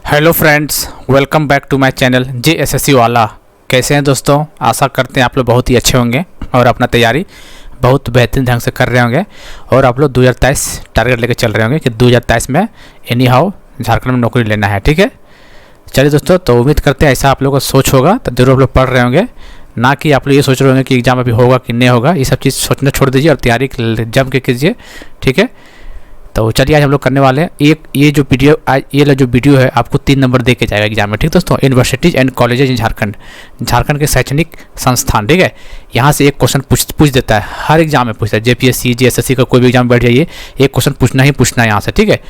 Hello friends, welcome back to my channel JSSC वाला। कैसे हैं दोस्तों? आशा करते हैं आप लोग बहुत ही अच्छे होंगे और अपना तैयारी बहुत बेहतरीन ढंग से कर रहे होंगे और आप लोग 2023 टारगेट लेके चल रहे होंगे कि 2023 में एनी हाउ झारखंड में नौकरी लेना है। ठीक है, चलिए दोस्तों, तो उम्मीद करते हैं ऐसा आप लोगों का सोच होगा, तो जरूर आप लोग पढ़ रहे होंगे, ना कि आप लोग ये सोच रहे होंगे कि एग्ज़ाम अभी होगा कि नहीं होगा। ये सब चीज़ सोचना छोड़ दीजिए और तैयारी जम के कीजिए। ठीक है, तो चलिए आज हम लोग करने वाले हैं ये जो वीडियो है आपको 3 नंबर दे के जाएगा एग्जाम में। ठीक दोस्तों, यूनिवर्सिटीज़ एंड कॉलेजेज इन झारखंड के शैक्षणिक संस्थान। ठीक है, यहाँ से एक क्वेश्चन पूछ देता है, हर एग्जाम में पूछता है। JPSC JSSC का कोई भी एग्जाम बैठ जाइए, एक क्वेश्चन पूछना ही पूछना है यहाँ से। ठीक है,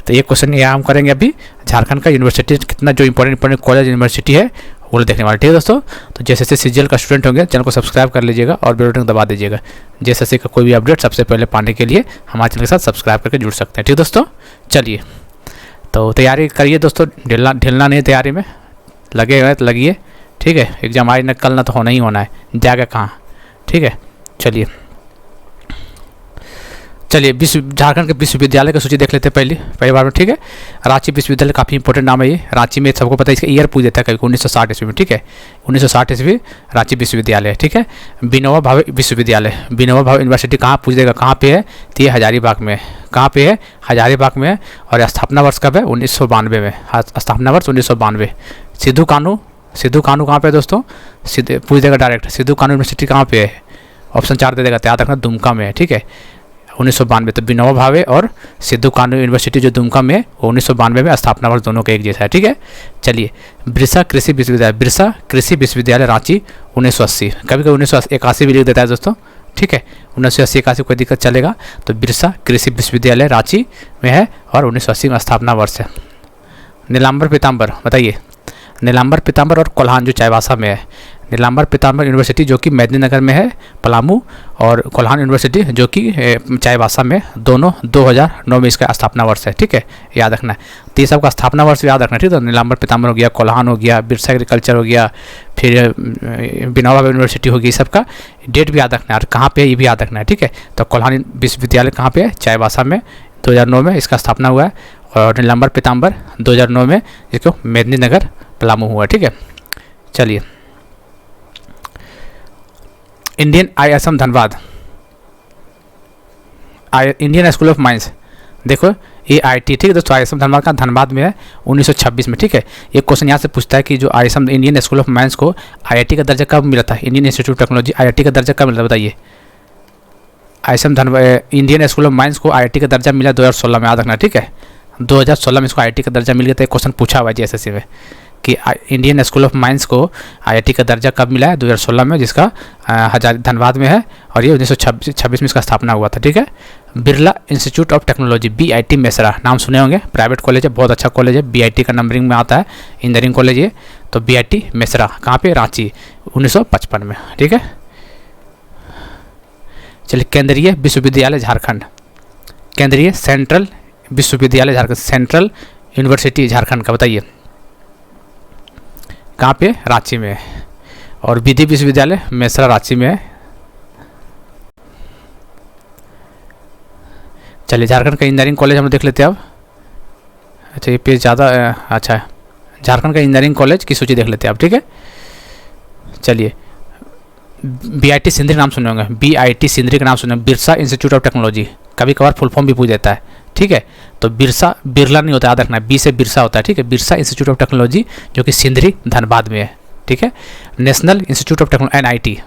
तो ये क्वेश्चन यहाँ हम करेंगे अभी झारखंड का यूनिवर्सिटी कितना जो इंपॉर्टेंट कॉलेज यूनिवर्सिटी है वो देखने वाले। ठीक है दोस्तों, तो JSSC CGL का स्टूडेंट होंगे, चैनल को सब्सक्राइब कर लीजिएगा और बेल बटन दबा दीजिएगा। JSSC का कोई भी अपडेट सबसे पहले पाने के लिए हमारे चैनल के साथ सब्सक्राइब करके जुड़ सकते हैं। ठीक दोस्तों, चलिए तो तैयारी करिए दोस्तों, ढिलना नहीं, तैयारी में लगे हुए तो लगिए। ठीक है, एग्जाम आज न कल ना तो होना ही होना है, जाएगा कहाँ। ठीक है, चलिए झारखंड के विश्वविद्यालय की सूची देख लेते हैं पहली बार में। ठीक है, रांची विश्वविद्यालय काफ़ी इंपॉर्टेंट नाम है ये। रांची में सबको पता है, इसका ईयर पूछ देता है कभी 1960 ईस्वी में। ठीक है, 1960 ईस्वी रांची विश्वविद्यालय। ठीक है, विनोबा भावे विश्वविद्यालय, विनोबा भावे यूनिवर्सिटी कहाँ पूछ देगा, कहाँ पे है, तो ये हजारीबाग में। कहाँ पे है? हजारीबाग में। और स्थापना वर्ष कब है? 1992 में। स्थापना वर्ष 1992। सिद्धू कानू कहाँ पे है दोस्तों? पूछ देगा डायरेक्ट, सिद्धू कानू यूनिवर्सिटी कहाँ पे है? ऑप्शन 4 दे देगा, याद रखना, दुमका में है। ठीक है, 1992। तो विनोबा भावे और सिद्धू कानू यूनिवर्सिटी जो दुमका में है वो 1992 में, स्थापना वर्ष दोनों का एक जैसा है। ठीक है, चलिए बिरसा कृषि विश्वविद्यालय रांची 1980। कभी कभी 1981 भी लिख देता है दोस्तों। ठीक है, 1980-81 कोई दिक्कत चलेगा। तो बिरसा कृषि विश्वविद्यालय रांची में है और 1980 में स्थापना वर्ष है। नीलांबर पीताम्बर, बताइए। नीलांबर पीताम्बर और कोल्हान जो चाईबासा में है। नीलांबर पीताम्बर यूनिवर्सिटी जो कि मेदिनीनगर में है, पलामू, और कोल्हान यूनिवर्सिटी जो कि चाईबासा में, दोनों 2009 में इसका स्थापना वर्ष है। ठीक है, याद रखना है। तो ये सबका स्थापना वर्ष याद रखना है। ठीक है, तो नीलांबर पीताम्बर हो गया, कोल्हान हो गया, बिरसा एग्रीकल्चर हो गया, फिर विनोबा भावे यूनिवर्सिटी होगी, सबका डेट भी याद रखना है और कहाँ पे ये भी याद रखना है। ठीक है, तो कोल्हान विश्वविद्यालय कहाँ पे है? चाईबासा में, 2009 में इसका स्थापना हुआ है। और नीलांबर पीताम्बर 2009 में जिसको मेदिनीनगर पलामू हुआ। ठीक है, चलिए Indian ISM Dhanbad, Indian school of mines, देखो AIT। ठीक है दोस्तों, ISM धनबाद का धनबाद में है 1926 में। ठीक है, एक क्वेश्चन यहाँ से पूछता है कि जो ISM Indian school of mines को IIT का दर्जा कब मिला था? Indian institute of technology IIT का दर्जा कब मिला, बताइए। ISM Indian school of mines को IIT का दर्जा मिला 2016 में, याद रखना। ठीक है, 2016 में इसको IIT का दर्जा मिल गया था। एक क्वेश्चन पूछा हुआ है JSSC में कि इंडियन स्कूल ऑफ माइंस को IIT का दर्जा कब मिला है? 2016 में, जिसका धनबाद में है और ये 1926 में इसका स्थापना हुआ था। ठीक है, Birla institute of technology BIT Mesra, नाम सुने होंगे, प्राइवेट कॉलेज है, बहुत अच्छा कॉलेज है, BIT का नंबरिंग में आता है, इंजीनियरिंग कॉलेज है। तो BIT मेसरा कहाँ पे? रांची, 1955 में। ठीक है, चलिए केंद्रीय विश्वविद्यालय झारखंड, केंद्रीय सेंट्रल विश्वविद्यालय झारखंड, सेंट्रल यूनिवर्सिटी झारखंड का, बताइए कहाँ पे? रांची में। और विधि विश्वविद्यालय मेसरा रांची में है। चलिए झारखंड का इंजीनियरिंग कॉलेज हम देख लेते हैं अब। अच्छा, ये पेज ज़्यादा अच्छा है। झारखंड का इंजीनियरिंग कॉलेज की सूची देख लेते हैं अब। ठीक है, चलिए BIT सिंधरी नाम सुने होंगे, BIT सिंधरी का नाम सुने, बिरसा इंस्टीट्यूट ऑफ टेक्नोलॉजी, कभी कभार फुल फॉर्म भी पूछ देता है। ठीक है, तो बिरला नहीं होता, याद रखना है, B से बिरसा होता है। ठीक है, बिरसा इंस्टीट्यूट ऑफ टेक्नोलॉजी जो कि सिंधरी धनबाद में है। ठीक है, national institute of technology NIT,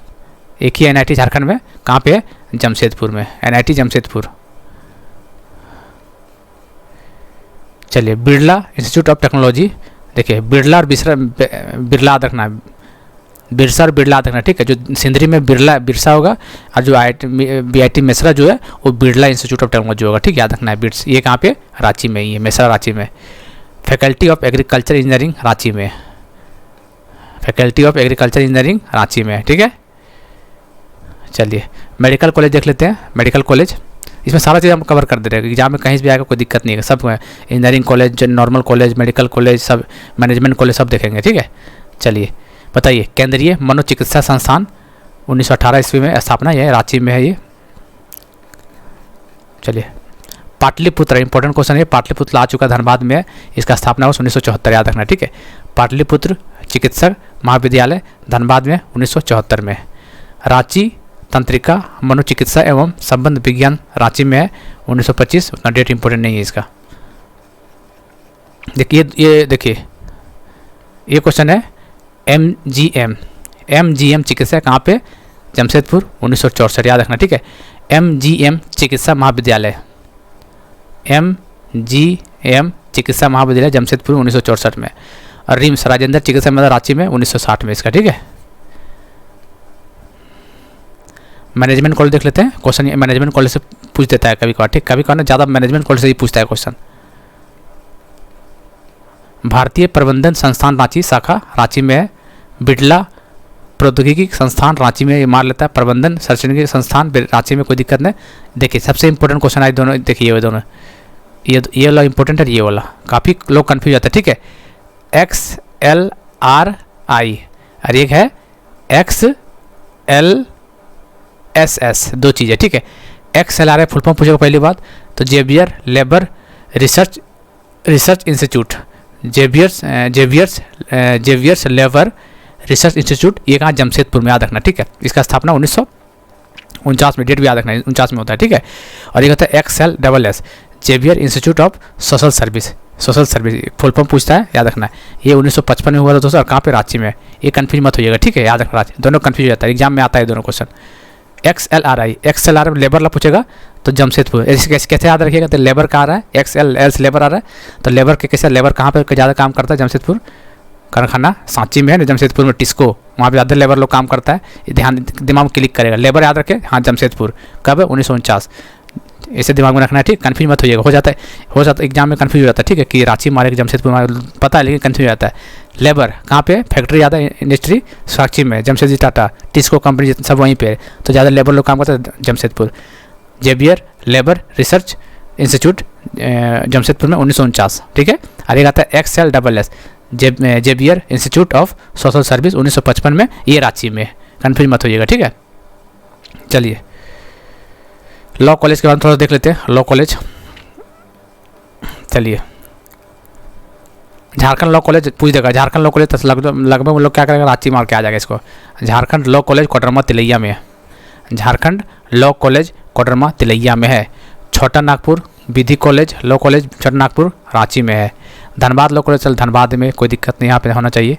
एक ही NIT झारखंड में, कहाँ पे है? जमशेदपुर में, NIT जमशेदपुर। चलिए बिरला इंस्टीट्यूट ऑफ टेक्नोलॉजी, देखिए बिरला और बिरला याद रखना है, बिरसा और बिरला याद रखना। ठीक है, जो सिंधरी में बिरसा होगा और जो BIT मेसरा जो है वो बिरला इंस्टीट्यूट ऑफ टेक्नोलॉजी होगा। ठीक, याद रखना है। ये कहाँ पे? रांची में ही है, मेसरा रांची में। Faculty of agriculture engineering Ranchi में, faculty of agriculture engineering Ranchi में। ठीक है, चलिए मेडिकल कॉलेज देख लेते हैं। मेडिकल कॉलेज, इसमें सारा चीज़ हम कवर कर दे रहे हैं, एग्जाम में कहीं भी आएगा कोई दिक्कत नहीं है, सब engineering college, normal college, medical college, सब मैनेजमेंट कॉलेज सब देखेंगे। ठीक है, चलिए बताइए केंद्रीय मनोचिकित्सा संस्थान 1918 ईस्वी में स्थापना, ये रांची में है ये। चलिए पाटलिपुत्र, इंपॉर्टेंट क्वेश्चन है, पाटलिपुत्र आ चुका धनबाद में है, इसका स्थापना वर्ष 1974 याद रखना, ठीक है। पाटलिपुत्र चिकित्सक महाविद्यालय धनबाद में 1974 में। रांची तंत्रिका मनोचिकित्सा एवं संबंध विज्ञान रांची में है 1925, उतना डेट इंपॉर्टेंट नहीं है इसका। देखिए ये क्वेश्चन है MGM चिकित्सा कहाँ पे, जमशेदपुर 1964 याद रखना, ठीक है। MGM चिकित्सा महाविद्यालय, MGM चिकित्सा महाविद्यालय जमशेदपुर 1964 में। और रिम्स राजेंद्र चिकित्सा महाविद्यालय रांची में 1960 में इसका, ठीक है। मैनेजमेंट कॉलेज देख लेते हैं, क्वेश्चन मैनेजमेंट कॉलेज से पूछ देता है कभी कभार, ठीक, कभी कभार ना ज़्यादा मैनेजमेंट कॉलेज से ही पूछता है क्वेश्चन। भारतीय प्रबंधन संस्थान रांची शाखा रांची में है। बिड़ला प्रौद्योगिकी संस्थान रांची में, ये मार लेता है। प्रबंधन शैक्षणिक संस्थान रांची में, कोई दिक्कत नहीं। देखिए सबसे इंपॉर्टेंट क्वेश्चन आए दोनों, देखिए ये दोनों, ये वाला इंपॉर्टेंट है, ये वाला काफ़ी लोग कन्फ्यूज होता है, ठीक है। XLRI और एक है XLSS, दो चीज़ें, ठीक है। XLRI फुल फॉर्म पूछेगा पहली बात तो Xavier labour research institute, Xavier's labour research institute, ये कहाँ, जमशेदपुर में, याद रखना, ठीक है। इसका स्थापना 1949 में, डेट भी याद रखना है, 49 में होता है, ठीक है। और ये कहता है XLSS Xavier institute of social service full form पूछता है, याद रखना है। ये 1955 में हुआ था दोस्तों, और कहाँ पे, रांची में। ये कन्फ्यूज मत होइएगा, ठीक है, याद रखना, रांची, दोनों कन्फ्यूज हो जाता है, एग्जाम में आता है दोनों क्वेश्चन। XLRI लेबर ला पूछेगा तो जमशेदपुर, कैसे याद रखिएगा, तो लेबर का आ रहा है, XLS लेबर आ रहा है, तो लेबर के कैसे, लेबर कहाँ पर ज़्यादा काम करता है, जमशेदपुर कारखाना सांची में है ना, जमशेदपुर में टिस्को, वहाँ पे ज़्यादा लेबर लोग काम करता है, ध्यान दिमाग में क्लिक करेगा, लेबर याद रखे, हाँ जमशेदपुर, कब है, 1949, इसे दिमाग में रखना है, ठीक, कन्फ्यूज मत होइएगा, हो जाता है एग्जाम में कन्फ्यूज हो जाता है, ठीक है, कि रांची मारे कि जमशेदपुर मारे, पता है लेकिन कन्फ्यूज हो जाता है। लेबर कहाँ पे, फैक्ट्री ज़्यादा, इंडस्ट्री सांची में, जमशेदजी टाटा टिस्को कंपनी सब वहीं पे, तो ज़्यादा लेबर लोग काम करते हैं Jamshedpur. Xavier labour research institute Jamshedpur में 1949, ठीक है। और एक आता है XLSS Xavier institute of social service 1955 में, ये रांची में, कन्फ्यूज मत होइएगा, ठीक है। चलिए लॉ कॉलेज के बारे में थोड़ा देख लेते हैं, लॉ कॉलेज, चलिए झारखंड लॉ कॉलेज पूछ देगा, झारखंड लॉ कॉलेज तो लगभग हम लोग क्या करेंगे, रांची मार के आ जाएगा इसको। झारखंड लॉ कॉलेज कोडरमा तिलैया में है, झारखंड लॉ कॉलेज कोडरमा तिलैया में है। छोटा नागपुर विधि कॉलेज लॉ कॉलेज छोटा नागपुर रांची में है। धनबाद लॉ कॉलेज चल धनबाद में, कोई दिक्कत नहीं, यहाँ पे होना चाहिए।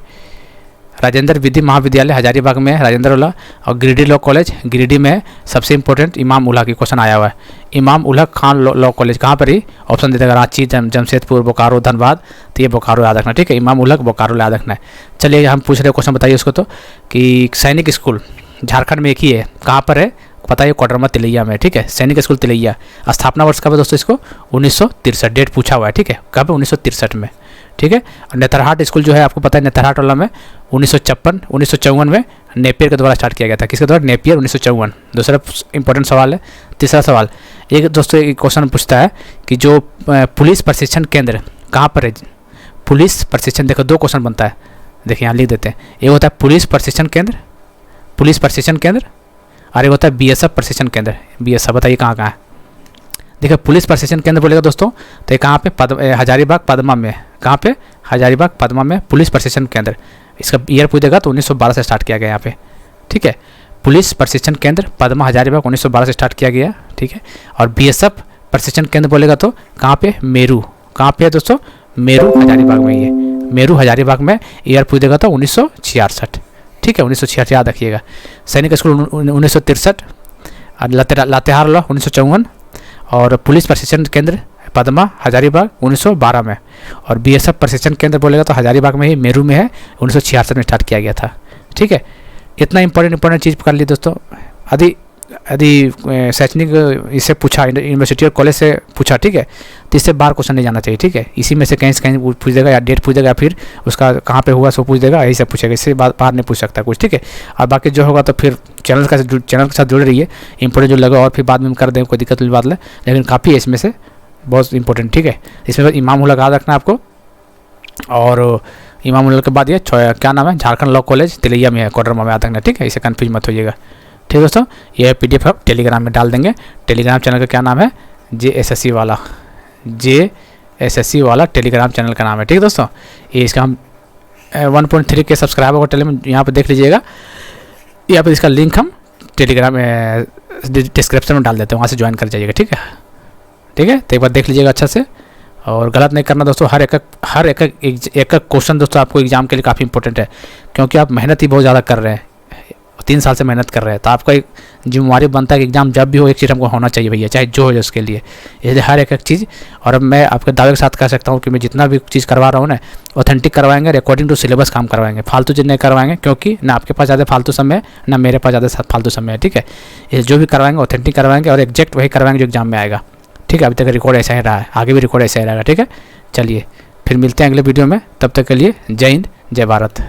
राजेंद्र विधि महाविद्यालय हजारीबाग में है, राजेंद्र वाला। और गिरिडीह लॉ कॉलेज गिरिडीह में है। सबसे इंपॉर्टेंट इमाम उल्हा की क्वेश्चन आया हुआ है, इमाम उल्हा खान लॉ कॉलेज कहाँ पर ही, ऑप्शन दे देगा रांची, जमशेदपुर, बोकारो, धनबाद, तो ये बोकारो याद रखना, ठीक है, इमाम उल्हा बोकारो याद रखना है। चलिए हम पूछ रहे क्वेश्चन, बताइए उसको तो, कि सैनिक स्कूल झारखंड में एक ही है, कहाँ पर है पता है, कोडरमा तिलैया में, ठीक है, सैनिक स्कूल तिलैया। स्थापना वर्ष कब है दोस्तों, इसको 1963 डेट पूछा हुआ है, ठीक है, कब है 1963 में, ठीक है। और नेतरहाट स्कूल जो है आपको पता है, नेतरहाट वाला में 1954 में नेपियर के द्वारा स्टार्ट किया गया था, किसके द्वारा, नेपियर 1954। दूसरा इंपॉर्टेंट सवाल है। तीसरा सवाल एक दोस्तों एक क्वेश्चन पूछता है कि जो पुलिस प्रशिक्षण केंद्र कहाँ पर है, पुलिस प्रशिक्षण, देखो दो क्वेश्चन बनता है, देखिए यहाँ लिख देते हैं, एक होता है पुलिस प्रशिक्षण केंद्र, और एक होता है BSF प्रशिक्षण केंद्र, BSF बताइए कहाँ है। देखिए पुलिस प्रशिक्षण केंद्र बोलेगा दोस्तों तो ये कहाँ पे, हजारीबाग पदमा में, कहाँ पे, हजारीबाग पदमा में पुलिस प्रशिक्षण केंद्र। इसका ईयर पूछेगा तो 1912 से स्टार्ट किया गया यहाँ पे, ठीक है। पुलिस प्रशिक्षण केंद्र पदमा हजारीबाग 1912 से स्टार्ट किया गया, ठीक है। और BSF प्रशिक्षण केंद्र बोलेगा तो कहाँ पे, मेरू, कहाँ पे है दोस्तों, मेरू हजारीबाग में, ये मेरू हजारीबाग में। ईयर पूछेगा तो 1966, ठीक है, 1966 याद रखिएगा। सैनिक स्कूल 1963, लातेहार लॉ 1954, और पुलिस प्रशिक्षण केंद्र पदमा हजारीबाग 1912 में। और BSF प्रशिक्षण केंद्र बोलेगा तो हजारीबाग में ही, मेरू में है, 1966 में स्टार्ट किया गया था, ठीक है। इतना इंपॉर्टेंट चीज़ कर ली दोस्तों। यदि शैक्षणिक इससे पूछा, यूनिवर्सिटी और कॉलेज से पूछा, ठीक है, तो इससे बाहर क्वेश्चन नहीं जाना चाहिए, ठीक है। इसी में से कहीं से कहीं पूछ देगा, या डेट पूछ देगा, या फिर उसका कहाँ पे हुआ सो पूछ देगा, यही सब पूछेगा, इससे बाहर नहीं पूछ सकता कुछ, ठीक है। और बाकी जो होगा तो फिर चैनल के साथ जुड़े रहिए, इंपॉर्टेंट जो लगा और फिर बाद में कर देंगे, कोई दिक्कत वाली बात नहीं, लेकिन काफ़ी है इसमें से बहुत इंपॉर्टेंट, ठीक है। इसमें इमाम उल्हा याद रखना आपको। और इमाम उल्हा के बाद ये क्या नाम है, झारखंड लॉ कॉलेज तिलैया में है, कोडरमा में याद रखना, ठीक है, इसे कन्फ्यूज मत होइएगा, ठीक है दोस्तों। ये PDF आप टेलीग्राम में डाल देंगे। टेलीग्राम चैनल का क्या नाम है, JSSC वाला, JSSC वाला टेलीग्राम चैनल का नाम है, ठीक है दोस्तों। ये इसका हम 1.3 के सब्सक्राइबर को टेलीग्राम यहाँ पर देख लीजिएगा। यहाँ पर इसका लिंक हम टेलीग्राम डिस्क्रिप्शन में डाल देते हैं, वहाँ से ज्वाइन कर जाइएगा, ठीक है। ठीक है, तो एक बार देख लीजिएगा अच्छा से, और गलत नहीं करना दोस्तों। हर एक क्वेश्चन दोस्तों आपको एग्जाम के लिए काफ़ी इंपॉर्टेंट है, क्योंकि आप मेहनत ही बहुत ज़्यादा कर रहे हैं, 3 साल से मेहनत कर रहे हैं, तो आपका एक जिम्मेवारी बनता है कि एग्जाम जब भी हो एक चीज़ हमको होना चाहिए भैया, चाहे जो हो जाए उसके लिए। इसलिए हर एक चीज़, और अब मैं आपके दावे के साथ कह सकता हूँ कि मैं जितना भी चीज़ करवा रहा हूँ ना, ऑथेंटिक करवाएंगे, अकॉर्डिंग टू सिलेबस काम करवाएंगे, फालतू चीज़ नहीं करवाएंगे, क्योंकि ना आपके पास ज़्यादा फालतू समय है, ना मेरे पास ज़्यादा फालतू समय है, ठीक है। ये जो भी करवाएंगे ऑथेंटिक करवाएंगे, और एग्जैक्ट वही करवाएंगे जो एग्जाम में आएगा, ठीक है। अभी तक रिकॉर्ड ऐसा ही रहा है, आगे भी रिकॉर्ड ऐसा ही रहेगा, ठीक है। चलिए फिर मिलते हैं अगले वीडियो में, तब तक के लिए जय हिंद, जय भारत।